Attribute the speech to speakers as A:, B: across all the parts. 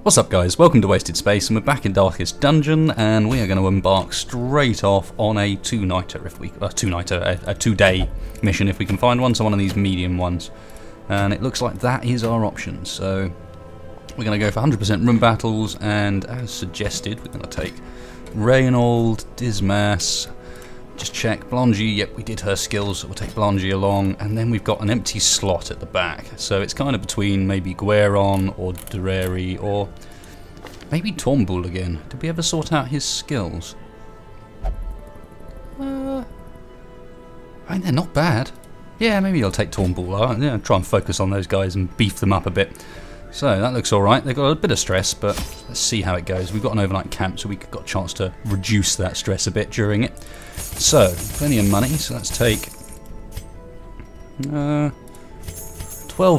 A: What's up guys, welcome to Wasted Space, and we're back in Darkest Dungeon, and we are going to embark straight off on a two-nighter, a two-day mission if we can find one, so one of these medium ones. And it looks like that is our option, so we're going to go for 100% room battles, and as suggested, we're going to take Reynold, Dismas, just check, Blangy, yep we did her skills, so we'll take Blangy along, and then we've got an empty slot at the back, so it's kind of between maybe Gueron or Dureri or maybe Tombul again. Did we ever sort out his skills? I mean, they're not bad. Yeah, maybe I'll take Tombul. Yeah, try and focus on those guys and beef them up a bit. So that looks alright. They've got a bit of stress, but let's see how it goes. We've got an overnight camp, so we've got a chance to reduce that stress a bit during it. So, plenty of money, so let's take 12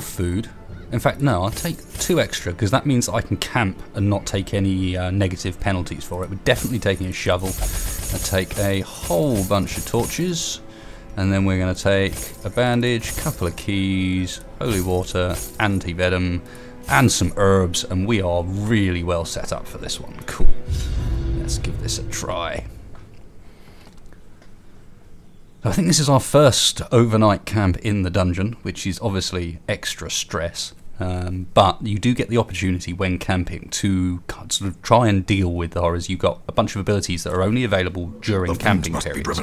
A: food. In fact, no, I'll take 2 extra, because that means that I can camp and not take any negative penalties for it. We're definitely taking a shovel. I'll take a whole bunch of torches, and then we're going to take a bandage, couple of keys, holy water, anti-venom, and some herbs, and we are really well set up for this one. Cool. Let's give this a try. I think this is our first overnight camp in the dungeon, which is obviously extra stress. But you do get the opportunity when camping to sort of try and deal with horrors. You've got a bunch of abilities that are only available during camping periods.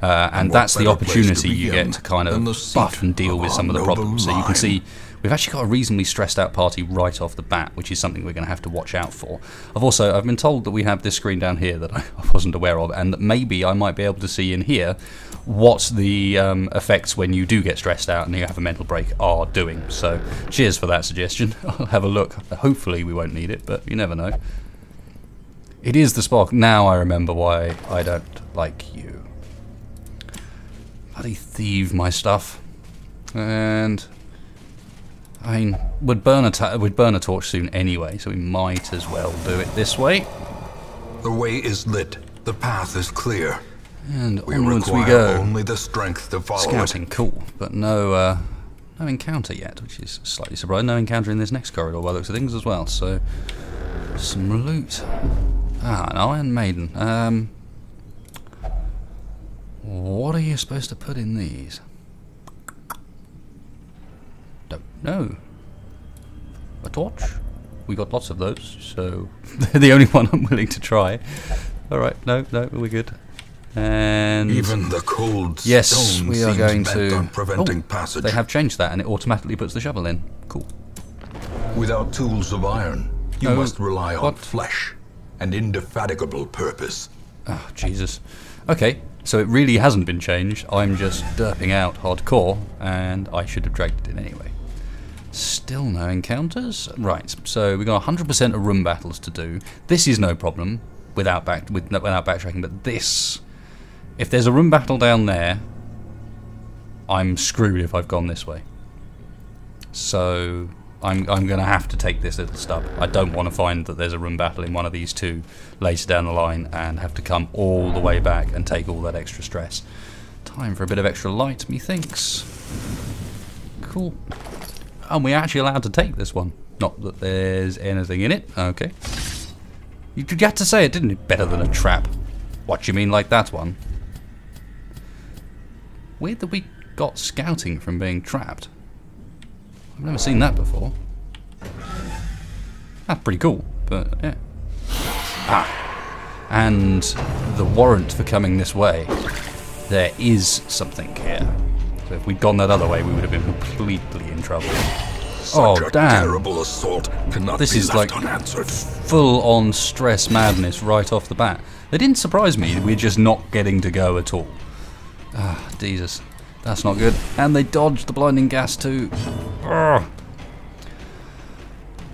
A: And that's the opportunity you get to kind of buff and deal with some of the problems. So you can see we've actually got a reasonably stressed out party right off the bat, which is something we're going to have to watch out for. I've been told that we have this screen down here that I wasn't aware of, and that maybe I might be able to see in here what the effects when you do get stressed out and you have a mental break are doing. So cheers for that suggestion. I'll have a look. Hopefully we won't need it, but you never know. It is the spark. Now I remember why I don't like you. Bloody thieve my stuff. And I mean, we'd burn a torch soon anyway, so we might as well do it this way.
B: The way is lit. The path is clear.
A: And onwards we go.
B: Only the strength to follow.
A: Scouting, cool, but no encounter yet, which is slightly surprising. No encounter in this next corridor by the looks of things as well. So some loot. Ah, an Iron Maiden. What are you supposed to put in these? Don't know. A torch? We got lots of those, so they're the only one I'm willing to try. All right, no, we're good. And
B: even the cold
A: yes,
B: stone
A: we are going to.
B: Preventing passage.
A: They have changed that, and it automatically puts the shovel in. Cool.
B: Without tools of iron, you must rely on flesh and indefatigable purpose.
A: Oh Jesus. Okay, so it really hasn't been changed. I'm just derping out hardcore, and I should have dragged it in anyway. Still no encounters. Right. So we got 100% of room battles to do. This is no problem without backtracking, but this. If there's a room battle down there, I'm screwed if I've gone this way. So I'm going to have to take this little stub. I don't want to find that there's a room battle in one of these two later down the line and have to come all the way back and take all that extra stress. Time for a bit of extra light, methinks. Cool. And we're actually allowed to take this one. Not that there's anything in it. Okay. You had to say it, didn't it? Better than a trap. What do you mean like that one? Weird that we got scouting from being trapped. I've never seen that before. That's pretty cool, but yeah. Ah, and the warrant for coming this way. There is something here. So if we'd gone that other way, we would have been completely in trouble.
B: Such a terrible assault cannot
A: this
B: be
A: is
B: left
A: like
B: unanswered.
A: Full-on stress madness right off the bat. They didn't surprise me. We're just not getting to go at all. Ah, Jesus. That's not good. And they dodged the blinding gas too. Urgh.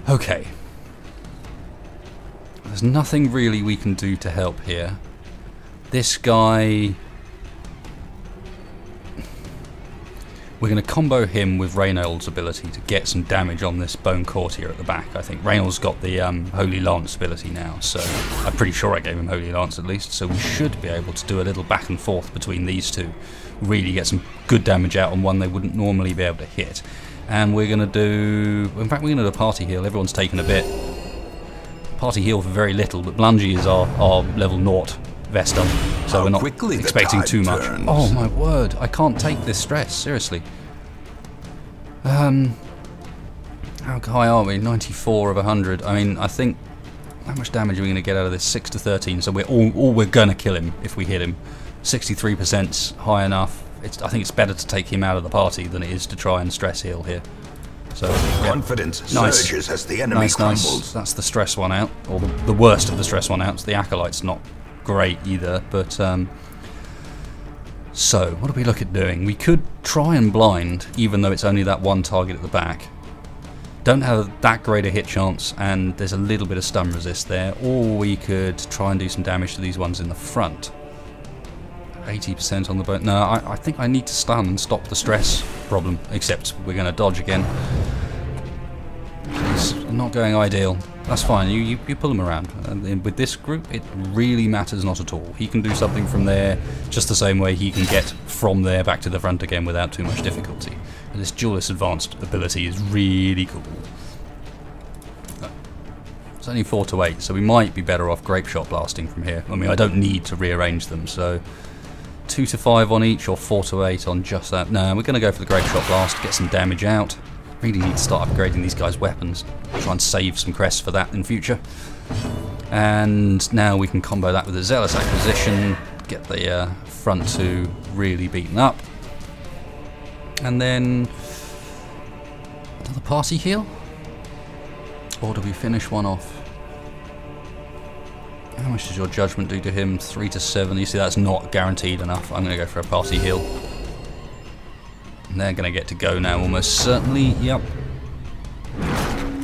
A: Okay. There's nothing really we can do to help here. This guy... We're going to combo him with Reynold's ability to get some damage on this bone courtier at the back. I think Reynold's got the Holy Lance ability now, so I'm pretty sure I gave him Holy Lance at least, so we should be able to do a little back and forth between these two. Really get some good damage out on one they wouldn't normally be able to hit. And we're going to do... In fact, we're going to do a party heal. Everyone's taken a bit. party heal for very little, but Blungy is our level 0 Veston, so we're not expecting too much. Oh my word, I can't take this stress, seriously. How high are we? 94 of 100. I mean, I think, how much damage are we going to get out of this? 6 to 13, so we're going to kill him if we hit him. 63%'s high enough. I think it's better to take him out of the party than it is to try and stress heal here. So
B: confidence surges as the enemy crumbles.
A: Nice. That's the stress one out, or the worst of the stress one out. The Acolyte's not great either, but so what do we look at doing? We could try and blind, even though it's only that one target at the back. Don't have that great a hit chance, and there's a little bit of stun resist there. Or we could try and do some damage to these ones in the front. 80% on the boat. No, I think I need to stun and stop the stress problem, except we're going to dodge again. It's not going ideal. That's fine, you pull him around. And with this group, it really matters not at all. He can do something from there just the same way he can get from there back to the front again without too much difficulty. And this Duelist Advanced ability is really cool. It's only 4 to 8, so we might be better off Grape Shot blasting from here. I mean, I don't need to rearrange them, so 2 to 5 on each or 4 to 8 on just that. No, we're going to go for the Grape Shot blast, get some damage out. Really need to start upgrading these guys' weapons. Try and save some crests for that in future. And now we can combo that with a Zealous Acquisition, get the front 2 really beaten up. And then another party heal? Or do we finish one off? How much does your judgment do to him? 3 to 7. You see, that's not guaranteed enough. I'm going to go for a party heal. And they're going to get to go now, almost certainly. Yep.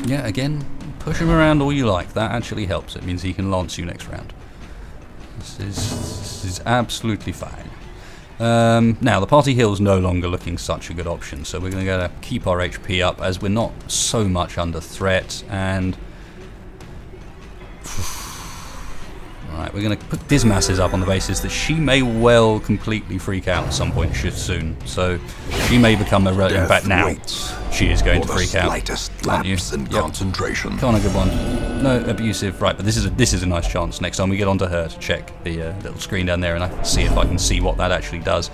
A: Yeah, again, push him around all you like. That actually helps. It means he can lance you next round. This is absolutely fine. Now, the party heal is no longer looking such a good option, so we're going to keep our HP up as we're not so much under threat. And right, we're going to put Dismasses up on the basis that she may well completely freak out at some point soon. So she may become a in fact now she is going to freak out.
B: Lapse in concentration.
A: Kind of good one. No abusive. Right, but this is a nice chance. Next time we get onto her to check the little screen down there, and I can see if I can see what that actually does.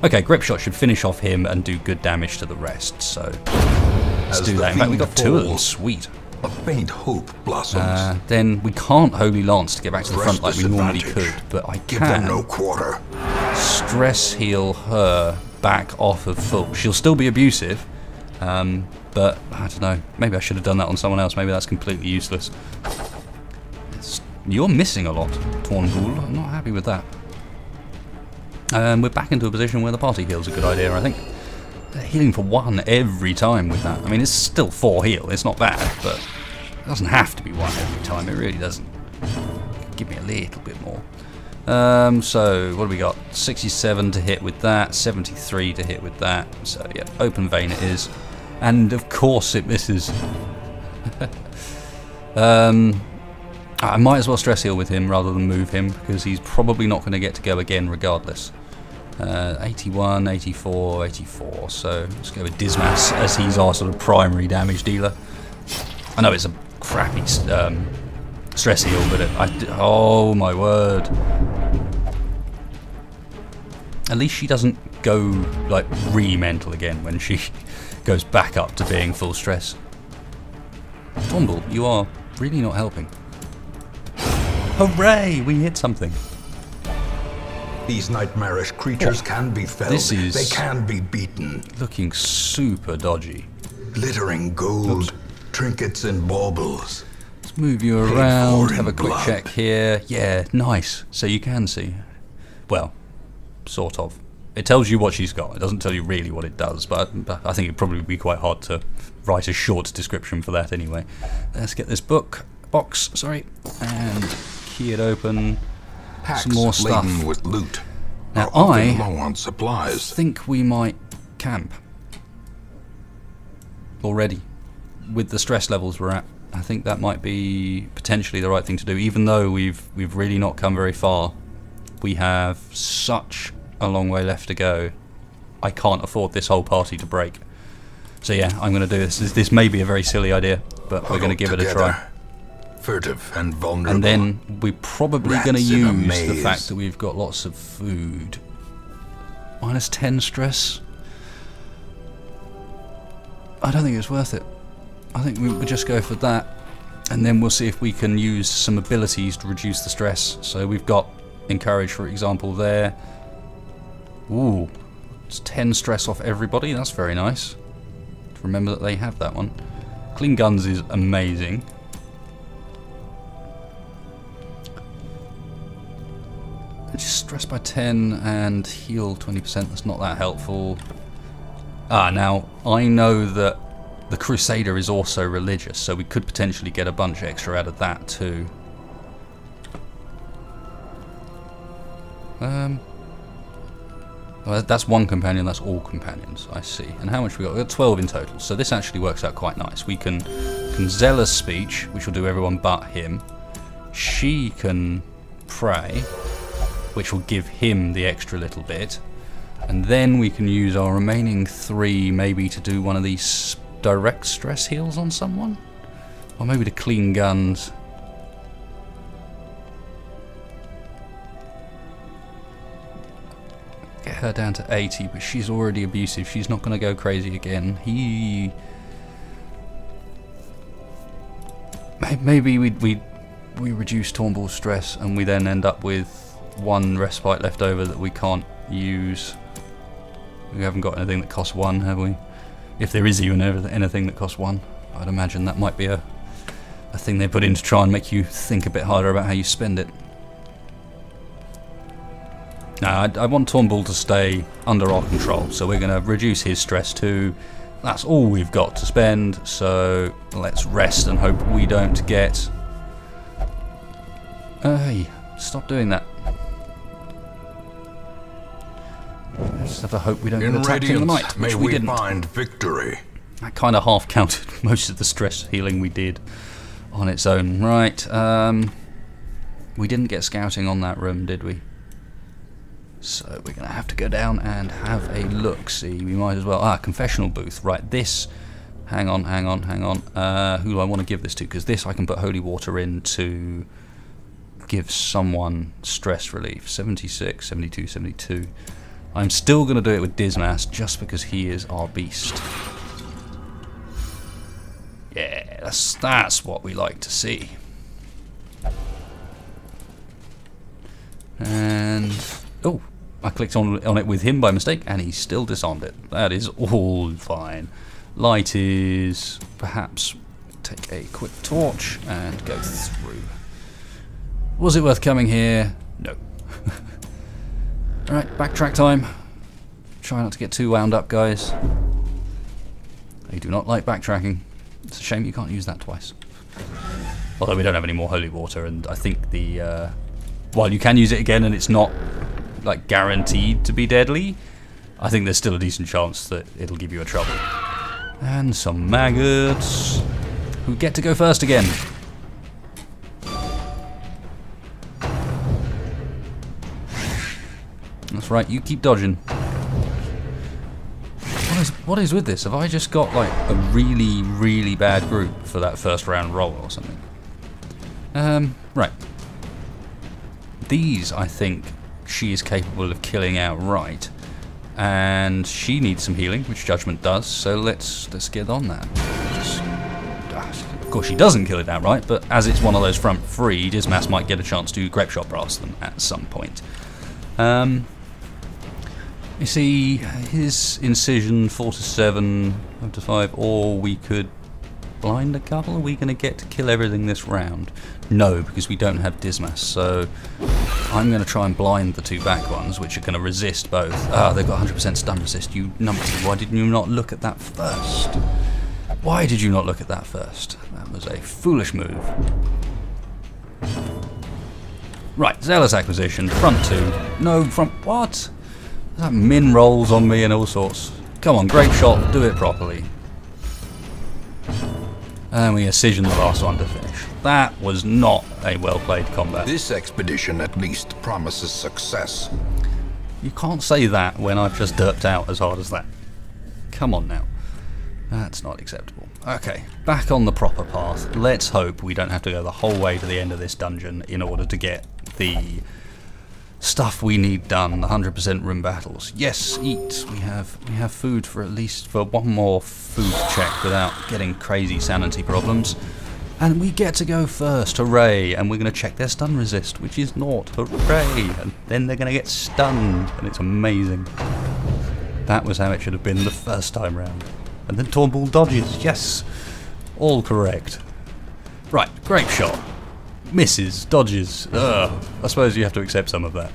A: Okay, Grip Shot should finish off him and do good damage to the rest. So let's do that. In fact, we got 2 of them. Sweet.
B: A faint hope blossoms.
A: Then we can't Holy Lance to get back to the front like we normally could, but I
B: Give them
A: can
B: no quarter.
A: stress heal her back off of full. She'll still be abusive, but I don't know. Maybe I should have done that on someone else. Maybe that's completely useless. You're missing a lot, Tornbull. I'm not happy with that. We're back into a position where the party heal's a good idea, I think. They're healing for 1 every time with that. I mean, it's still 4 heal. It's not bad, but it doesn't have to be 1 every time. It really doesn't. Give me a little bit more. So, what do we got? 67 to hit with that, 73 to hit with that. So, yeah, open vein it is. And, of course, it misses. I might as well stress heal with him rather than move him, because he's probably not going to get to go again regardless. 81, 84, 84, so let's go with Dismas as he's our sort of primary damage dealer. I know it's a crappy stress heal, but oh my word. At least she doesn't go like re-mental again when she goes back up to being full stress. Tumble, you are really not helping. Hooray, we hit something.
B: These nightmarish creatures can be felled. They can be beaten.
A: Looking super dodgy.
B: Glittering gold, trinkets and baubles.
A: Let's move you around, have a quick check here. Yeah, nice. So you can see. Well, sort of. It tells you what she's got. It doesn't tell you really what it does, but I think it'd probably be quite hard to write a short description for that anyway. Let's get this box, and key it open.
B: Packs
A: some more stuff.
B: laden with loot.
A: Now
B: I low on supplies.
A: think we might camp already with the stress levels we're at. I think that might be potentially the right thing to do, even though we've really not come very far. We have such a long way left to go. I can't afford this whole party to break. So yeah, I'm going to do this. This may be a very silly idea, but we're going to give it a try.
B: furtive and vulnerable.
A: And then we're probably going to
B: Rats in a
A: use the
B: maze.
A: fact that we've got lots of food. Minus 10 stress. I don't think it's worth it. I think we would just go for that, and then we'll see if we can use some abilities to reduce the stress. So we've got encourage, for example, there. Ooh, it's 10 stress off everybody. That's very nice. Remember that they have that one. Clean guns is amazing. Just stress by 10 and heal 20%. That's not that helpful. Now I know that the Crusader is also religious, so we could potentially get a bunch extra out of that too. Well, that's one companion, that's all companions, I see. And how much we got? We got 12 in total, so this actually works out quite nice. We can Zealous Speech, which will do everyone but him. She can Pray, which will give him the extra little bit. And then we can use our remaining 3 maybe to do one of these direct stress heals on someone. Or maybe to clean guns. Get her down to 80, but she's already abusive. She's not going to go crazy again. Maybe we reduce Turnbull's stress, and we then end up with 1 respite left over that we can't use. We haven't got anything that costs 1, have we? If there is even anything that costs 1, I'd imagine that might be a thing they put in to try and make you think a bit harder about how you spend it. Now, I want Turnbull to stay under our control, so we're going to reduce his stress too. That's all we've got to spend, so let's rest and hope we don't get... Hey, stop doing that. I just have to hope we don't get attacked in the night, which we didn't.
B: Find victory.
A: That kind of half counted most of the stress healing we did on its own. Right, we didn't get scouting on that room, did we? So we're going to have to go down and have a look. See, we might as well... confessional booth. Right, this... Hang on. Who do I want to give this to? Because this I can put holy water in to give someone stress relief. 76, 72, 72. I'm still going to do it with Dismas just because he is our beast. Yeah, that's what we like to see. And... oh, I clicked on it with him by mistake, and he still disarmed it. That is all fine. Light is... perhaps take a quick torch and go through. Was it worth coming here? No. Alright, backtrack time. Try not to get too wound up, guys. I do not like backtracking. It's a shame you can't use that twice. Although we don't have any more holy water, and I think the... while you can use it again and it's not like guaranteed to be deadly, I think there's still a decent chance that it'll give you a trouble. And some maggots who get to go first again. That's right, you keep dodging. What is with this? Have I just got like a really, really bad group for that first round roll or something? Right. These, I think, she is capable of killing outright, and she needs some healing, which Judgment does. So let's get on that. Of course, she doesn't kill it outright, but as it's one of those front three, Dismas might get a chance to grape shot blast them at some point. You see, his incision 4 to 7, up to 5, or we could blind a couple. Are we going to get to kill everything this round? No, because we don't have Dismas, so I'm going to try and blind the 2 back ones, which are going to resist both. They've got 100% stun resist. You numpty, why didn't you not look at that first? Why did you not look at that first? That was a foolish move. Right, Zealous Acquisition, front 2. No, front... what? That min rolls on me and all sorts. Come on, grape shot, do it properly. And we incision the last one to finish. That was not a well-played combat.
B: This expedition at least promises success.
A: You can't say that when I've just derped out as hard as that. Come on now. That's not acceptable. Okay, back on the proper path. Let's hope we don't have to go the whole way to the end of this dungeon in order to get the stuff we need done, the 100% room battles. Yes, eat. We have food for at least for one more food check without getting crazy sanity problems. And we get to go first, hooray! And we're going to check their stun resist, which is naught, hooray! And then they're going to get stunned, and it's amazing. That was how it should have been the first time round. And then Tauntball dodges, yes! All correct. Right, grape shot. Misses, dodges, I suppose you have to accept some of that.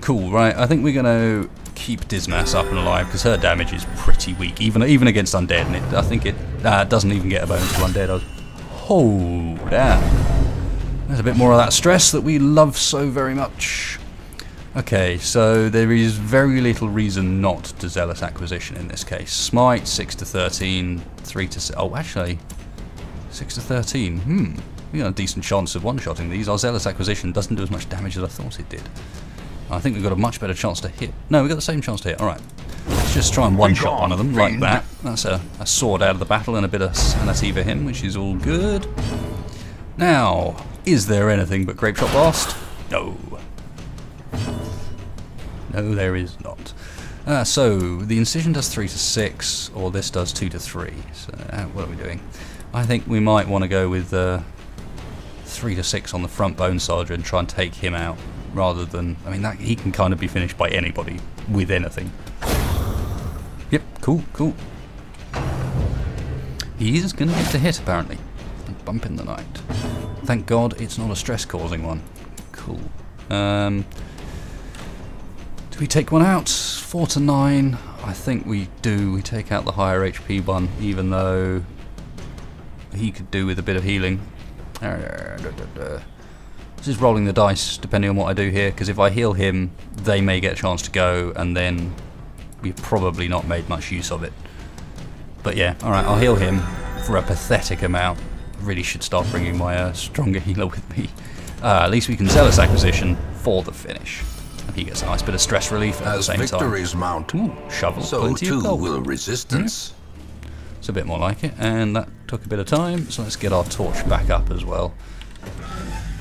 A: Cool, right, I think we're going to keep Dismas up and alive, because her damage is pretty weak, even against undead, and I think it doesn't even get a bonus to undead. Oh, damn. There's a bit more of that stress that we love so very much. Okay, so there is very little reason not to Zealous Acquisition in this case. Smite, 6 to 13, 3 to... Oh, actually, 6 to 13. We got a decent chance of one-shotting these. Our Zealous Acquisition doesn't do as much damage as I thought it did. I think we've got a much better chance to hit. No, we've got the same chance to hit. Alright. Let's just try and one-shot one of them, like that. That's a sword out of the battle and a bit of sanity for him, which is all good. Now, is there anything but Grape Shot Blast? No. No, there is not. So, the Incision does 3 to 6, or this does 2 to 3. So, what are we doing? I think we might want to go with 3 to 6 on the front Bone Soldier and try and take him out, rather than... I mean, he can kind of be finished by anybody, with anything. Yep, cool, cool. He is going to get the hit, apparently. A bump in the night. Thank God it's not a stress-causing one. Cool. Do we take one out? 4 to 9. I think we do. We take out the higher HP one, even though he could do with a bit of healing. This is rolling the dice, depending on what I do here, because if I heal him, they may get a chance to go, and then we've probably not made much use of it. But yeah, alright, I'll heal him for a pathetic amount. Really should start bringing my stronger healer with me. At least we can Zealous Acquisition for the finish. And he gets a nice bit of stress relief at the same time.
B: As victories mount,
A: ooh, shovel,
B: so
A: plenty
B: too
A: of gold.
B: will resistance.
A: It's a bit more like it, and that took a bit of time, so let's get our torch back up as well.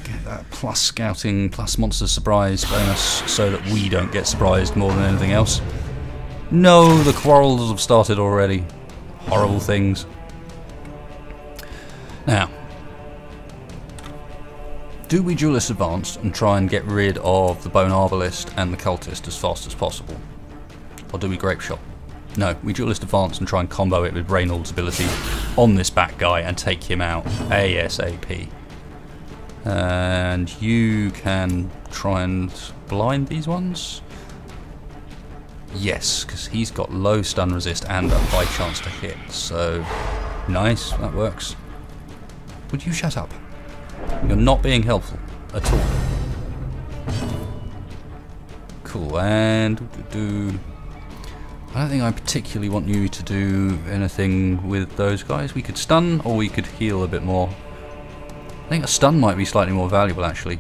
A: Get that plus scouting, plus monster surprise bonus, so that we don't get surprised more than anything else. No, the quarrels have started already. Horrible things. Now, do we Duelist Advance and try and get rid of the Bone Arbalist and the Cultist as fast as possible? Or do we Grape Shot? No, we Duelist Advance and try and combo it with Reynold's ability on this back guy and take him out ASAP. And you can try and blind these ones? Yes, because he's got low stun resist and a high chance to hit, so nice, that works. Would you shut up? You're not being helpful at all. Cool, and I don't think I particularly want you to do anything with those guys. We could stun, or we could heal a bit more. I think a stun might be slightly more valuable, actually.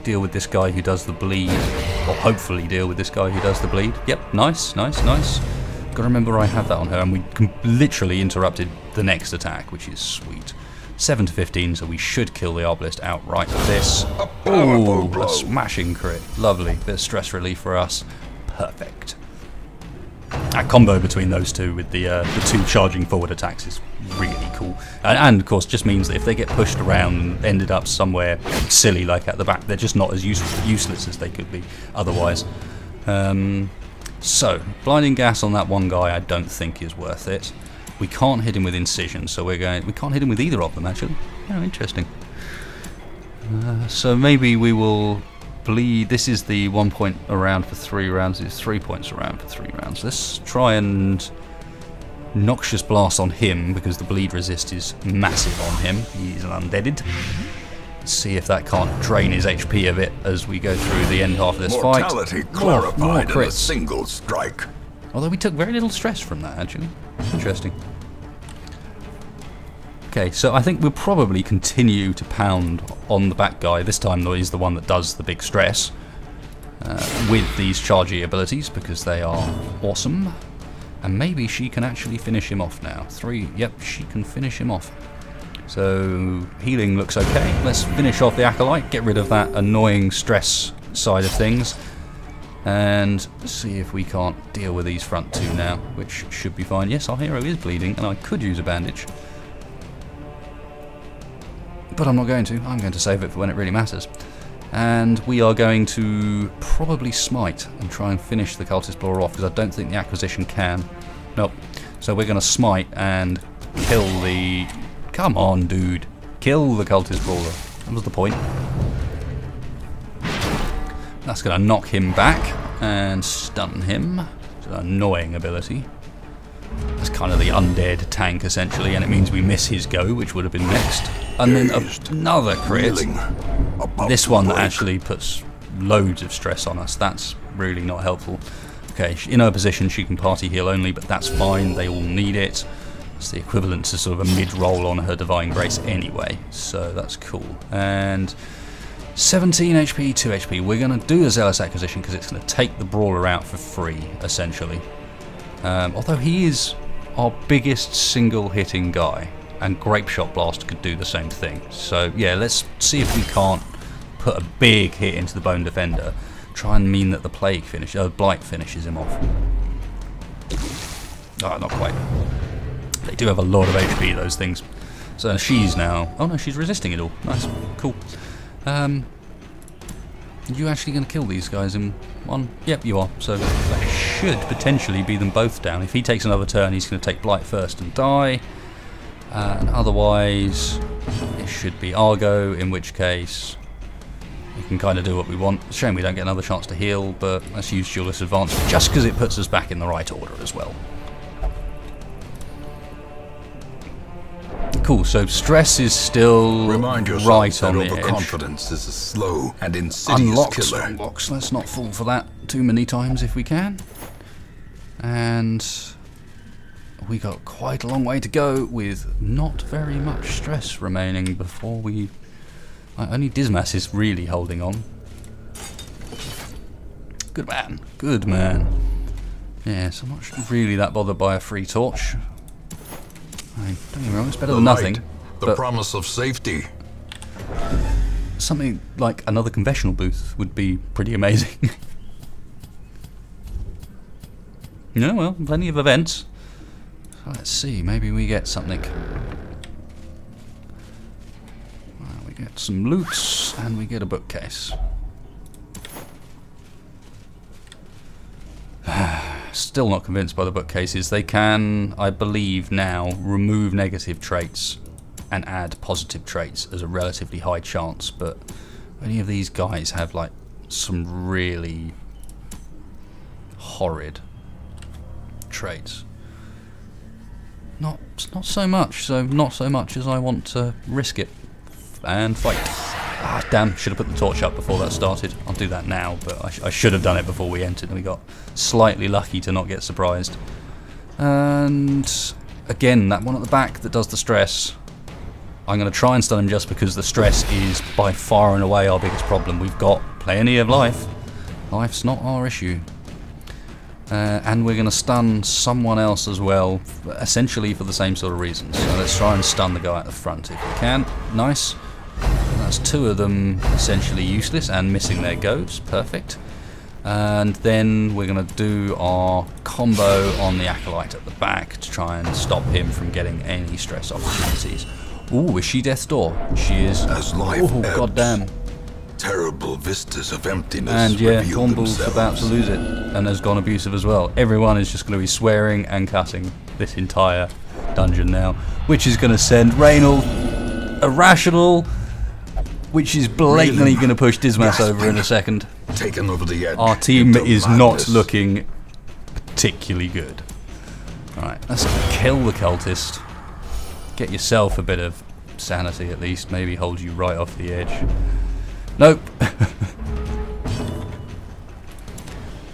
A: Deal with this guy who does the bleed, or hopefully deal with this guy who does the bleed. Yep, nice, nice, nice. Gotta remember I have that on her, and we literally interrupted the next attack, which is sweet. 7 to 15, so we should kill the Arbalist outright with this. Oh, a smashing crit. Lovely. Bit of stress relief for us. Perfect. That combo between those two with the two charging forward attacks is really cool. And of course just means that if they get pushed around and ended up somewhere silly like at the back, they're just not as useless as they could be otherwise. So, blinding gas on that one guy I don't think is worth it. We can't hit him with Incision, so we can't hit him with either of them actually. Oh, interesting. So maybe we will bleed. This is the 1 point around for 3 rounds. It's 3 points around for 3 rounds. Let's try and Noxious Blast on him, because the bleed resist is massive on him. He's an undeaded. Let's see if that can't drain his HP a bit as we go through the end half of this fight.
B: Mortality clarified in a single strike.
A: Although we took very little stress from that, actually. Interesting. Okay, so I think we'll probably continue to pound on the back guy. This time, though, he's the one that does the big stress with these chargey abilities, because they are awesome. And maybe she can actually finish him off now. 3, yep, she can finish him off. So, healing looks okay. Let's finish off the Acolyte, get rid of that annoying stress side of things, and see if we can't deal with these front 2 now, which should be fine. Yes, our hero is bleeding, and I could use a bandage. But I'm not going to. I'm going to save it for when it really matters. And we are going to probably smite and try and finish the Cultist Brawler off, because I don't think the acquisition can. Nope. So we're going to smite and kill the... Come on, dude. Kill the Cultist Brawler. That was the point. That's going to knock him back and stun him. It's an annoying ability. That's kind of the undead tank, essentially, and it means we miss his go, which would have been next. And then another crit. This one that actually puts loads of stress on us. That's really not helpful. Okay, in her position she can party heal only, but that's fine. They all need it. It's the equivalent to sort of a mid-roll on her Divine Grace anyway, so that's cool. And 17 HP, 2 HP. We're going to do the Zealous Acquisition because it's going to take the Brawler out for free, essentially. Although he is our biggest single-hitting guy, and Grape Shot Blast could do the same thing. So yeah, let's see if we can't put a big hit into the Bone Defender. Try and mean that the Blight finishes him off. Oh, not quite. They do have a lot of HP, those things. So she's now... Oh no, she's resisting it all. Nice, cool. Are you actually going to kill these guys in one? Yep, you are. So that should potentially be them both down. If he takes another turn, he's going to take Blight first and die. And otherwise, it should be Argo, in which case we can kind of do what we want. It's a shame we don't get another chance to heal, but let's use Duelist Advance just because it puts us back in the right order as well. Cool, so stress is still
B: Remind yourself
A: right
B: that
A: on the edge.
B: overconfidence is a slow and insidious killer.
A: Unlocks. Let's not fall for that too many times if we can. And we got quite a long way to go with not very much stress remaining before we... Only Dismas is really holding on. Good man. Good man. Yes, I'm not really that bothered by a free torch. Don't get me wrong, it's better than nothing.
B: The promise of safety.
A: Something like another confessional booth would be pretty amazing. No, well, plenty of events. So let's see, maybe we get something. Well, we get some loots and we get a bookcase. Still not convinced by the bookcases. They can, I believe now, remove negative traits and add positive traits as a relatively high chance, but any of these guys have like some really horrid traits. Not so much, so not so much as I want to risk it and fight. Ah, damn, should have put the torch up before that started. I'll do that now, but I should have done it before we entered and we got slightly lucky to not get surprised. And again, that one at the back that does the stress. I'm going to try and stun him just because the stress is by far and away our biggest problem. We've got plenty of life. Life's not our issue. And we're going to stun someone else as well, essentially for the same sort of reasons. So let's try and stun the guy at the front if we can. Nice. That's two of them essentially useless and missing their goes. Perfect. And then we're going to do our combo on the Acolyte at the back to try and stop him from getting any stress opportunities. Ooh, is she Death's Door? She is.
B: As life ebbs,
A: goddamn.
B: Terrible vistas of emptiness.
A: And yeah,
B: reveal
A: Thornbull's
B: themselves.
A: about to lose it and has gone abusive as well. Everyone is just going to be swearing and cussing this entire dungeon now, which is going to send Reynald irrational, which is blatantly going to push Dismas over in a second.
B: Taken over the edge.
A: Our team
B: into
A: is
B: madness.
A: not looking particularly good. Alright, let's kill the cultist. Get yourself a bit of sanity at least. Maybe hold you right off the edge. Nope.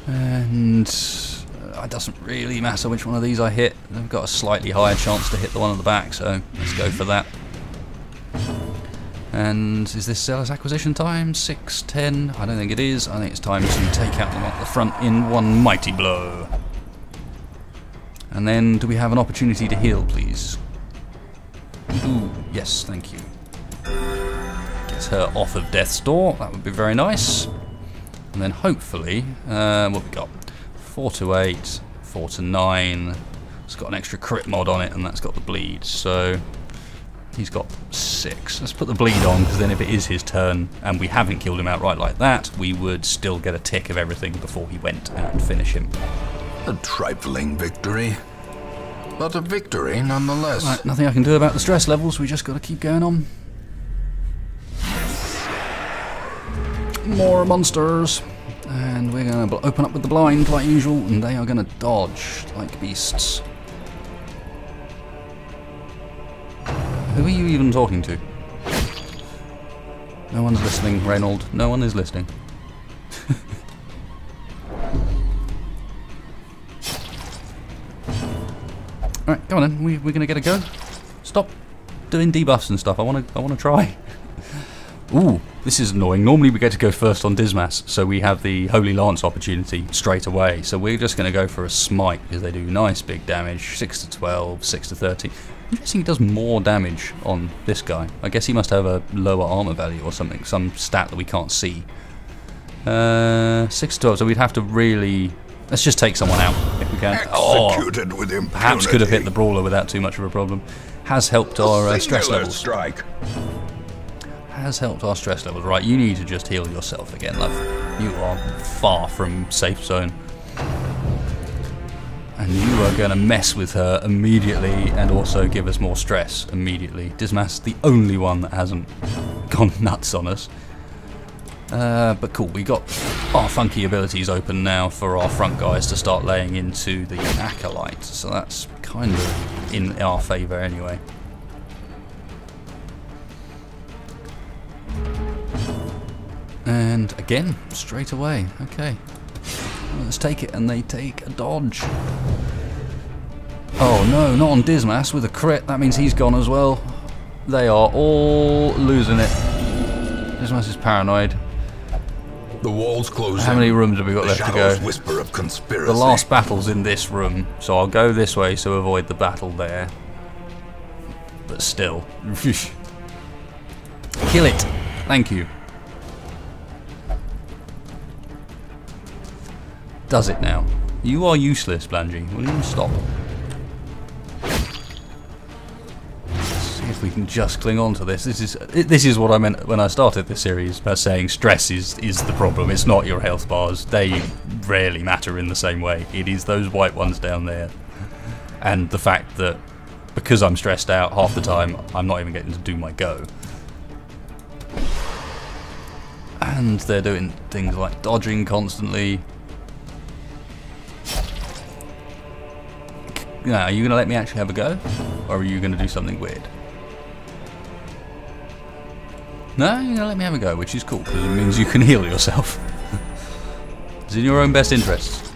A: And it doesn't really matter which one of these I hit. I've got a slightly higher chance to hit the one at the back, so let's go for that. And is this Zealous Acquisition time? 6, 10? I don't think it is. I think it's time to take out them at the front in one mighty blow. And then, do we have an opportunity to heal, please? Ooh, yes, thank you. Gets her off of death's door. That would be very nice. And then hopefully, what we got? 4 to 8, 4 to 9. It's got an extra crit mod on it, and that's got the bleed. So he's got 6. Let's put the bleed on, because then if it is his turn and we haven't killed him outright like that, we would still get a tick of everything before he went and finish him.
B: A trifling victory, but a victory nonetheless.
A: Right, nothing I can do about the stress levels. We just got to keep going on. More monsters, and we're going to open up with the blind like usual, and they are going to dodge like beasts. Who are you even talking to? No one's listening, Reynold. No one is listening. Alright, come on then. We're going to get a go. Stop doing debuffs and stuff. I want to try. Ooh, this is annoying. Normally we get to go first on Dismas, so we have the Holy Lance opportunity straight away. So we're just going to go for a smite, because they do nice big damage. 6 to 12, 6 to 13. Interesting, he does more damage on this guy. I guess he must have a lower armor value or something, some stat that we can't see. 6 to 12, so we'd have to really... Let's just take someone out if we can.
B: Executed with impunity.
A: Perhaps could have hit the brawler without too much of a problem. Has helped our stress levels.
B: Strike.
A: Has helped our stress levels. Right, you need to just heal yourself again, love. You are far from safe zone. And you are going to mess with her immediately and also give us more stress immediately. Dismas is the only one that hasn't gone nuts on us. But cool, we got our funky abilities open now for our front guys to start laying into the Acolyte. So that's kind of in our favour anyway. And again, straight away. Okay. Let's take it, and they take a dodge. Oh no, not on Dismas with a crit. That means he's gone as well. They are all losing it. Dismas is paranoid.
B: The walls close.
A: How many rooms have we got left to go?
B: Whisper of conspiracy.
A: The last battle's in this room, so I'll go this way to avoid the battle there. But still. Kill it. Thank you. Does it now? You are useless, Blangy. Will you stop? See if we can just cling on to this. This is what I meant when I started this series by saying stress is the problem. It's not your health bars. They rarely matter in the same way. It is those white ones down there, and the fact that because I'm stressed out half the time, I'm not even getting to do my go. And they're doing things like dodging constantly. Now, are you going to let me actually have a go? Or are you going to do something weird? No, you're going to let me have a go, which is cool, because it means you can heal yourself. It's in your own best interests.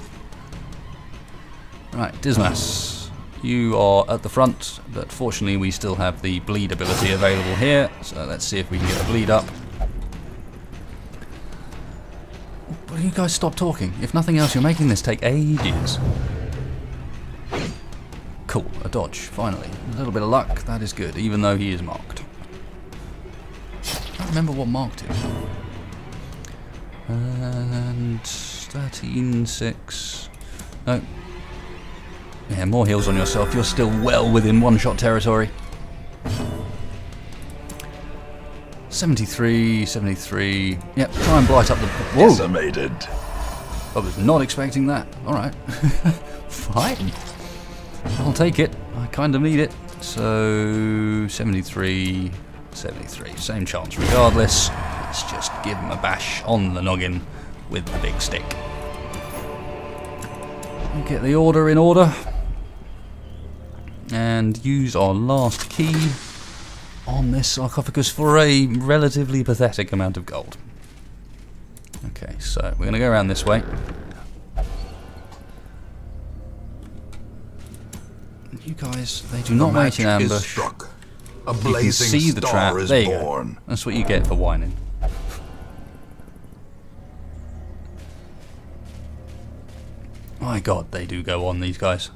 A: Right, Dismas. You are at the front, but fortunately we still have the bleed ability available here, so let's see if we can get a bleed up. Will you guys stop talking? If nothing else, you're making this take ages. Cool, a dodge, finally. A little bit of luck, that is good, even though he is marked. I don't remember what marked him. And 13, 6. No. Yeah, more heals on yourself. You're still well within one-shot territory. 73, 73. Yep, try and blight up the... Whoa!
B: Decimated.
A: I was not expecting that. Alright. Fine. I'll take it. I kind of need it. So, 73, 73. Same chance regardless. Let's just give him a bash on the noggin with the big stick. Get the order in order. And use our last key on this sarcophagus for a relatively pathetic amount of gold. Okay, so we're going to go around this way. You guys, they do not wait in ambush.
B: A
A: You can see the trap. There you go. That's what you get for whining. My god, they do go on, these guys.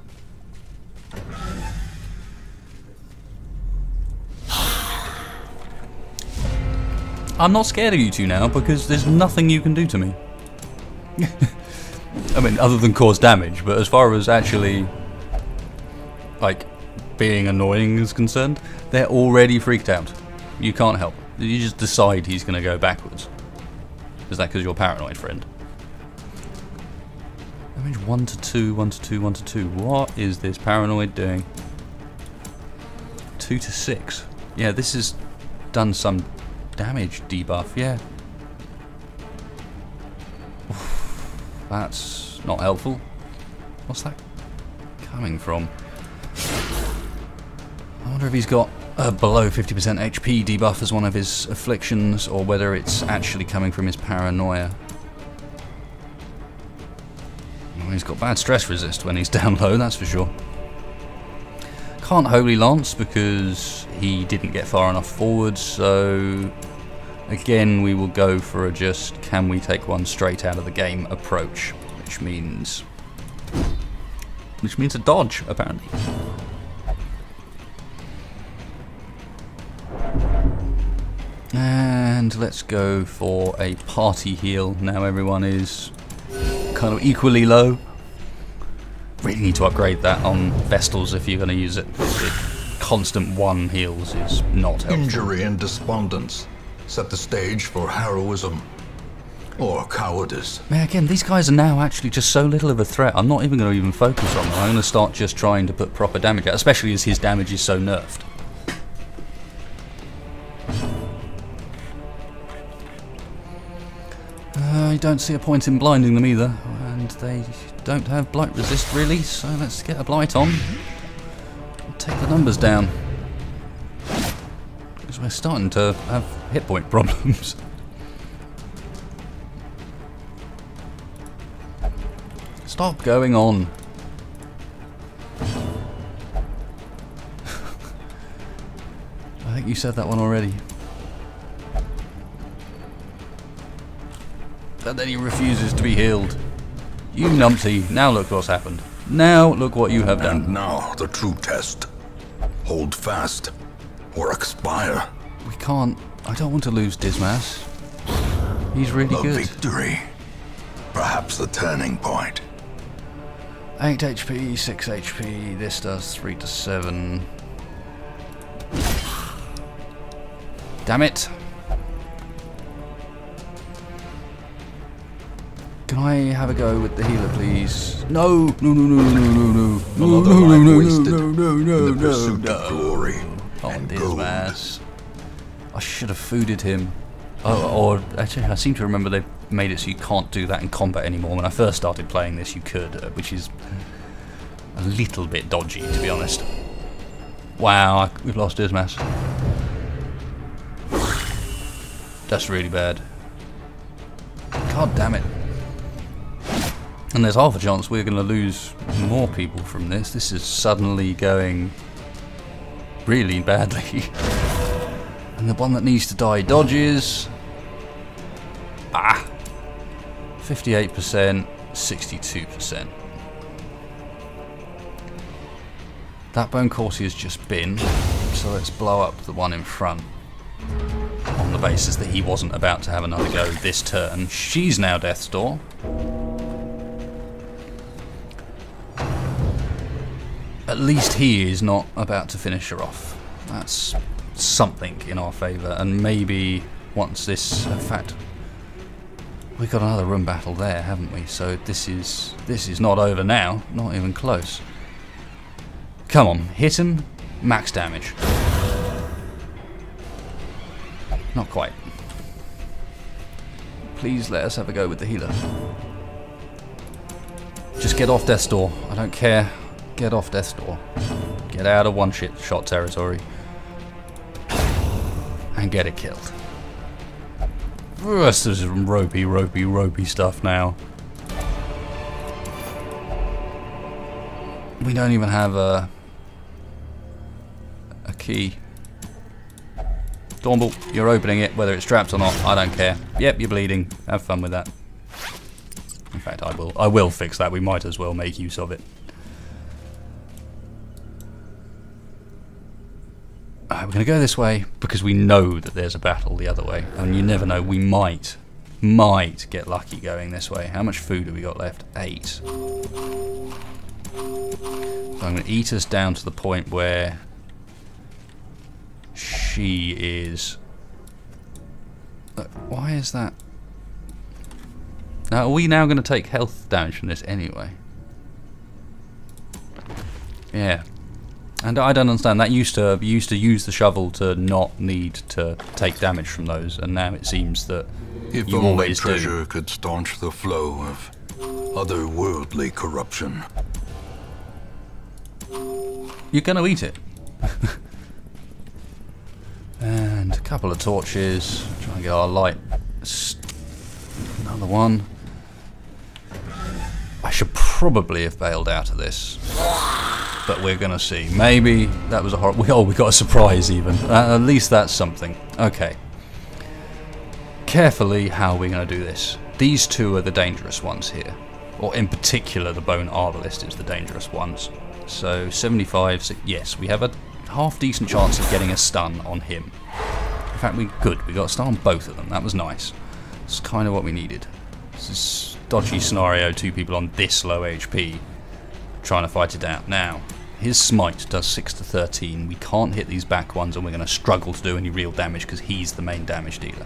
A: I'm not scared of you two now because there's nothing you can do to me. I mean, other than cause damage, but as far as actually, like, being annoying is concerned, they're already freaked out. You can't help. You just decide he's going to go backwards. Is that because you're paranoid, friend? Damage 1 to 2, 1 to 2, 1 to 2. What is this paranoid doing? 2 to 6. Yeah, this has done some damage debuff, yeah. Oof, that's not helpful. What's that coming from? I wonder if he's got a below 50% HP debuff as one of his afflictions, or whether it's actually coming from his paranoia. Well, he's got bad stress resist when he's down low, that's for sure. Can't Holy Lance because he didn't get far enough forward, so again we will go for a just can we take one straight out of the game approach, which means a dodge apparently. And let's go for a party heal. Now everyone is kind of equally low. Really need to upgrade that on Vestals if you're going to use it. Constant 1 heals is not helpful.
B: Injury and despondence set the stage for heroism or cowardice.
A: Man, again, these guys are now actually just so little of a threat. I'm not even going to even focus on them. I'm going to start just trying to put proper damage out, especially as his damage is so nerfed. I don't see a point in blinding them either, and they don't have blight resist really, so let's get a blight on and take the numbers down, because we're starting to have hit point problems. Stop going on. I think you said that one already. And then he refuses to be healed. You numpty, now look what's happened. Now look what you have done.
B: And now the true test. Hold fast or expire.
A: We can't. I don't want to lose Dismas. He's really
B: A
A: good.
B: victory. Perhaps the turning point.
A: 8 HP, 6 HP, this does 3 to 7. Damn it. Can I have a go with the healer, please? No! No, no, no, no, no, no, no,
B: Another
A: no,
B: life
A: no,
B: wasted
A: no, no,
B: in
A: no,
B: the
A: no,
B: pursuit
A: no.
B: of glory
A: On
B: and
A: this
B: gold.
A: mass. I should have fooded him. Oh, or actually, I seem to remember they've made it so you can't do that in combat anymore. When I first started playing this, you could, which is a little bit dodgy, to be honest. Wow, we've lost Dismas. That's really bad. God damn it. And there's half a chance we're going to lose more people from this. This is suddenly going really badly. And the one that needs to die dodges. 58%, 62%. That Bone Coursey has just been, so let's blow up the one in front. On the basis that he wasn't about to have another go this turn. She's now Death's Door. At least he is not about to finish her off. That's something in our favour, and maybe once this, in fact, we've got another room battle there, haven't we? So this is not over now, not even close. Come on, hit him, max damage. Not quite. Please let us have a go with the healer. Just get off Death's Door. I don't care. Get off Death's Door. Get out of one-shot territory. And get it killed. This is some ropey stuff now. We don't even have a key. Dawnbolt, you're opening it, whether it's trapped or not, I don't care. Yep, you're bleeding. Have fun with that. In fact, I will fix that. We might as well make use of it. We're going to go this way because we know that there's a battle the other way. And you never know, we might get lucky going this way. How much food have we got left? 8. So I'm going to eat us down to the point where she is... why is that? Now, are we now going to take health damage from this anyway? Yeah. And I don't understand. That used to use the shovel to not need to take damage from those, and now it seems that
B: if
A: you
B: only
A: always
B: treasure
A: do.
B: could staunch the flow of otherworldly corruption.
A: You're going to eat it. And a couple of torches. Try and get our light. Another one. I should probably have bailed out of this, but we're gonna see. Maybe that was a horrible. Oh, we got a surprise even. At least that's something. Okay. Carefully, how are we gonna do this? These two are the dangerous ones here, or in particular, the bone arbalist is the dangerous ones. So 75. So yes, we have a half decent chance of getting a stun on him. In fact, we got a stun on both of them. That was nice. It's kind of what we needed. This is dodgy scenario, 2 people on this low HP trying to fight it out. Now, his smite does 6 to 13. We can't hit these back ones, and we're going to struggle to do any real damage because he's the main damage dealer.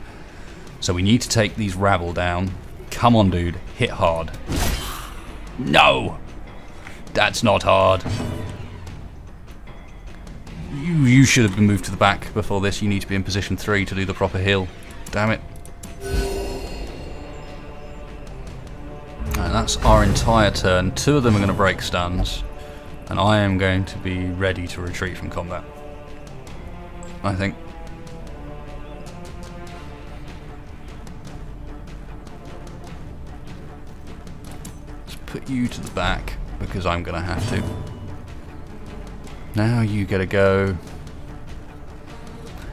A: So we need to take these rabble down. Come on, dude. Hit hard. No! That's not hard. You should have been moved to the back before this. You need to be in position 3 to do the proper heal. Damn it. And that's our entire turn. 2 of them are going to break stuns, and I am going to be ready to retreat from combat, I think. Let's put you to the back because I'm going to have to. Now you get a go.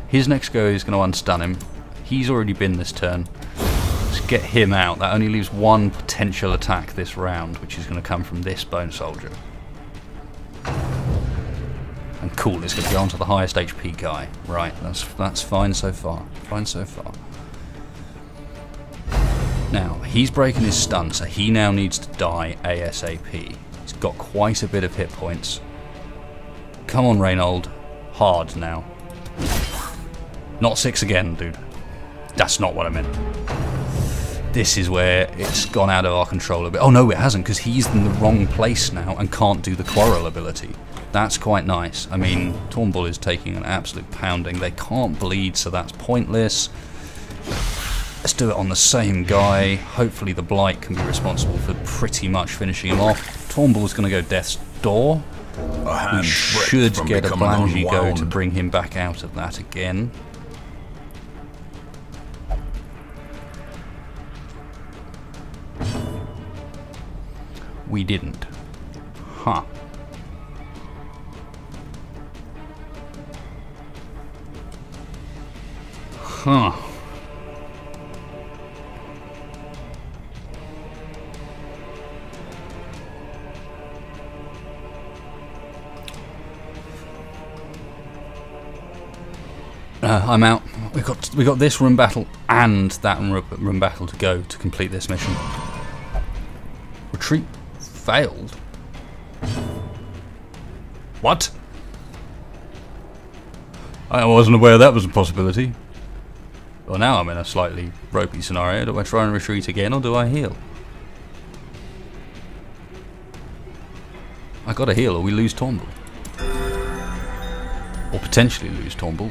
A: His next go is going to unstun him. He's already been this turn. Let's get him out. That only leaves 1 potential attack this round, which is going to come from this bone soldier. And cool, it's going to go on to the highest HP guy. Right, that's fine so far. Fine so far. Now, he's breaking his stun, so he now needs to die ASAP. He's got quite a bit of hit points. Come on, Reynold. Hard now. Not 6 again, dude. That's not what I meant. This is where it's gone out of our control a bit. Oh no, it hasn't, because he's in the wrong place now and can't do the quarrel ability. That's quite nice. I mean, Tornbull is taking an absolute pounding. They can't bleed, so that's pointless. Let's do it on the same guy. Hopefully the Blight can be responsible for pretty much finishing him off. Tornbull's going to go Death's Door. We should get a Blangy go to bring him back out of that again. We didn't. Huh. Huh. I'm out. We got this room battle and that room battle to go to complete this mission. Retreat failed. What? I wasn't aware that was a possibility. Well, now I'm in a slightly ropey scenario. Do I try and retreat again, or do I heal? I gotta heal, or we lose Tornbull. Or potentially lose Tornbull.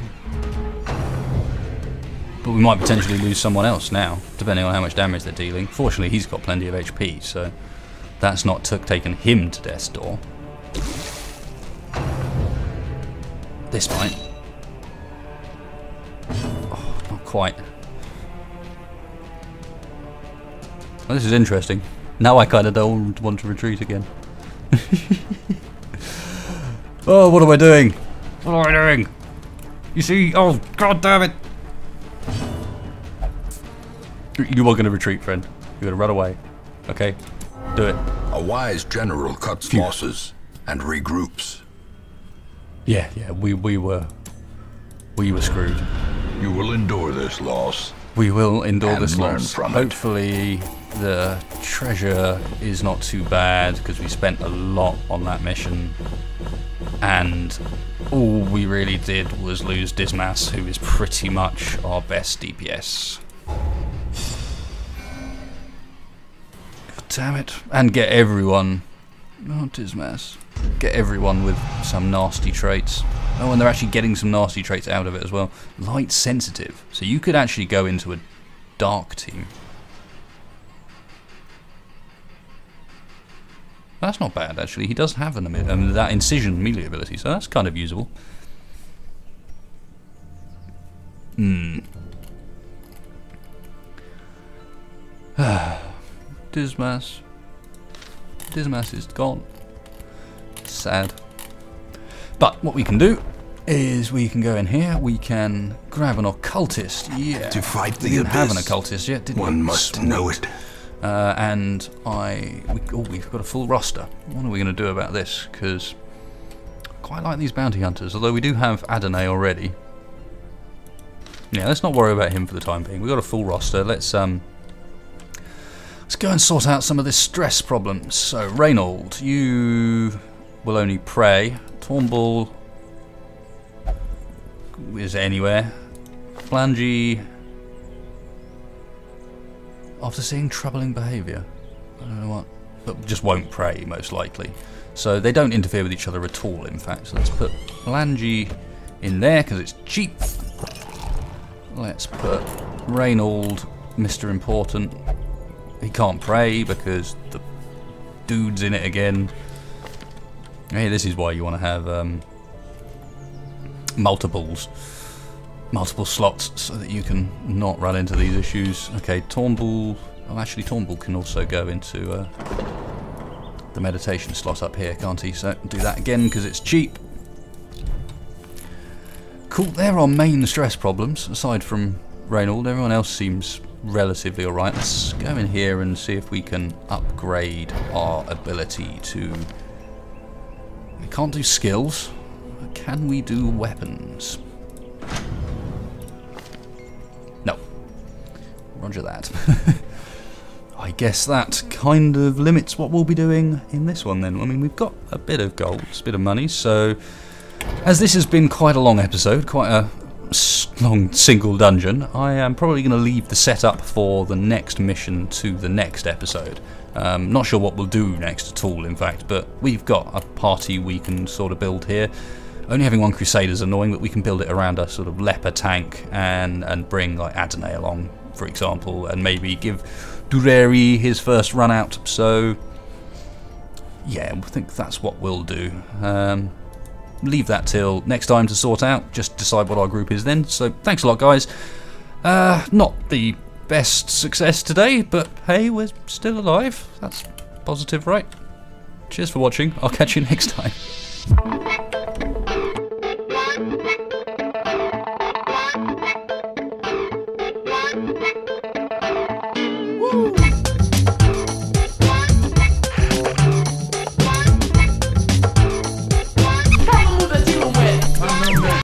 A: But we might potentially lose someone else now, depending on how much damage they're dealing. Fortunately, he's got plenty of HP, so that's not taken him to Death's Door. This might. Oh, not quite. Well, this is interesting. Now I kind of don't want to retreat again. Oh, what am I doing? What am I doing? You see? Oh, god damn it! You are going to retreat, friend. You're going to run away. Okay? Do it.
B: A wise general cuts losses and regroups.
A: Yeah, we were we were screwed.
B: You will endure this loss.
A: We will endure
B: And
A: this
B: learn
A: loss.
B: from it.
A: Hopefully the treasure is not too bad, because we spent a lot on that mission, and all we really did was lose Dismas, who is pretty much our best DPS. God damn it. And get everyone... Oh, Dismas. Get everyone with some nasty traits. Oh, and they're actually getting some nasty traits out of it as well. Light sensitive. So you could actually go into a dark team. That's not bad, actually. He does have that incision melee ability, so that's kind of usable. Dismas. Dismas is gone. Sad. But what we can do is we can go in here, we can grab an occultist. Yeah.
B: To fight the
A: we didn't have an
B: abyss,
A: occultist yet, did we?
B: one must know it.
A: And we've got a full roster. What are we going to do about this? Because I quite like these bounty hunters, although we do have Adonai already. Yeah, let's not worry about him for the time being. We've got a full roster. Let's go and sort out some of this stress problem. So, Reynold, you will only pray. Tornbull is anywhere. Flangy, after seeing troubling behaviour, I don't know what, but just won't pray most likely. So they don't interfere with each other at all, in fact. So let's put Flangy in there because it's cheap. Let's put Reynold, Mr. Important. He can't pray because the dude's in it again. Hey, this is why you want to have multiple slots so that you can not run into these issues. Okay, Tornbull. Oh, actually, Tornbull can also go into the meditation slot up here, can't he? So do that again because it's cheap. Cool. There are main stress problems aside from Reynold. Everyone else seems relatively alright. Let's go in here and see if we can upgrade our ability to... We can't do skills. Can we do weapons? No. Roger that. I guess that kind of limits what we'll be doing in this one then. I mean, we've got a bit of gold, a bit of money, so... As this has been quite a long episode, quite a long single dungeon, I am probably going to leave the setup for the next mission to the next episode. Not sure what we'll do next at all, in fact, but we've got a party we can sort of build here. Only having one Crusader is annoying, but we can build it around a sort of leper tank and bring like Adonai along, for example, and maybe give Dureri his first run out. So, yeah, I think that's what we'll do. Leave that till next time to sort out, just decide what our group is then. So thanks a lot, guys. Not the best success today, but hey, we're still alive. That's positive, right? Cheers for watching. I'll catch you next time.